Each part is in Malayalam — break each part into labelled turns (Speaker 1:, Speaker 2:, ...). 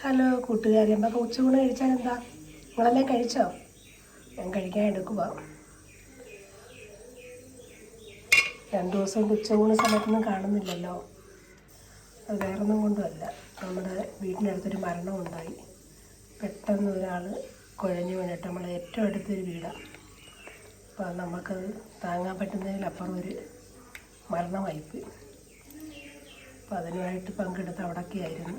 Speaker 1: ഹലോ കൂട്ടുകാരി, നമുക്ക് ഉച്ചയൂണ് കഴിച്ചാൽ എന്താ? നിങ്ങളെല്ലാം കഴിച്ചോ? ഞാൻ കഴിക്കാൻ എടുക്കുക. 2 ദിവസം കൊണ്ട് ഉച്ചയൂണ് സമയത്തൊന്നും കാണുന്നില്ലല്ലോ. അത് വേറൊന്നും കൊണ്ടുമല്ല, നമ്മുടെ വീടിനടുത്തൊരു മരണം ഉണ്ടായി. പെട്ടെന്ന് ഒരാൾ കുഴഞ്ഞു വീണിട്ട് നമ്മളെ ഏറ്റവും അടുത്തൊരു വീടാണ്. അപ്പോൾ നമുക്കത് താങ്ങാൻ പറ്റുന്നതിലപ്പുറം ഒരു മരണമായിപ്പോയി. അപ്പോൾ അതിനുമായിട്ട് പങ്കെടുത്ത് അവിടെയൊക്കെയായിരുന്നു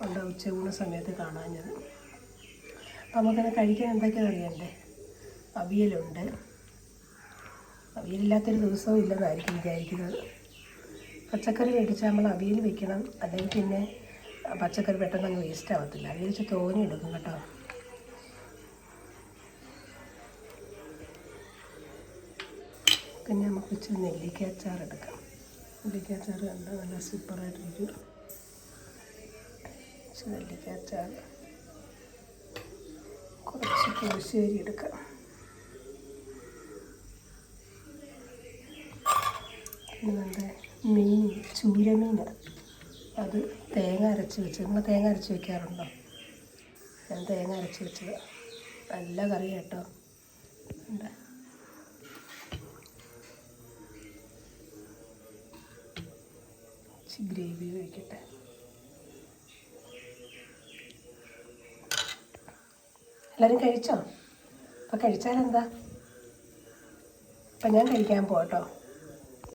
Speaker 1: ഉണ്ട് ഉച്ചയൂണ് സമയത്ത് കാണാഞ്ഞത്. അപ്പോൾ നമുക്കത് കഴിക്കാൻ എന്തൊക്കെയാണ് അറിയണ്ടേ? അവിയലുണ്ട്. അവിയലില്ലാത്തൊരു ദിവസവും ഇല്ലെന്നായിരിക്കും വിചാരിക്കുന്നത്. പച്ചക്കറി മേടിച്ചാൽ നമ്മൾ അവിയൽ വെക്കണം, അല്ലെങ്കിൽ പിന്നെ പച്ചക്കറി പെട്ടെന്ന് അങ്ങ് വേസ്റ്റ് ആവത്തില്ല. അവിയൽ വെച്ച് തോനെ എടുക്കും കേട്ടോ. പിന്നെ നമുക്ക് ഇച്ചിരി നെല്ലിക്കാച്ചാർ എടുക്കാം. നെല്ലിക്കാച്ചാർ കണ്ട നല്ല സൂപ്പറായിട്ടിരിക്കും. നെല്ലിക്കാച്ചാർ, കുറച്ച് പുളിശ്ശേരി എടുക്കാം. പിന്നെ നമ്മുടെ മീൻ, ചൂരമീനാണ്. അത് തേങ്ങ അരച്ച് വെച്ച്. നിങ്ങൾ തേങ്ങ അരച്ച് വെക്കാറുണ്ടോ? ഞാൻ തേങ്ങ അരച്ച് വെച്ചത്. നല്ല കറി കേട്ടോ. ഉണ്ട്. ഗ്രേവി ഒഴിക്കട്ടെ. എല്ലാവരും കഴിച്ചോ? അപ്പം കഴിച്ചാലെന്താ? അപ്പം ഞാൻ കഴിക്കാൻ പോകട്ടോ.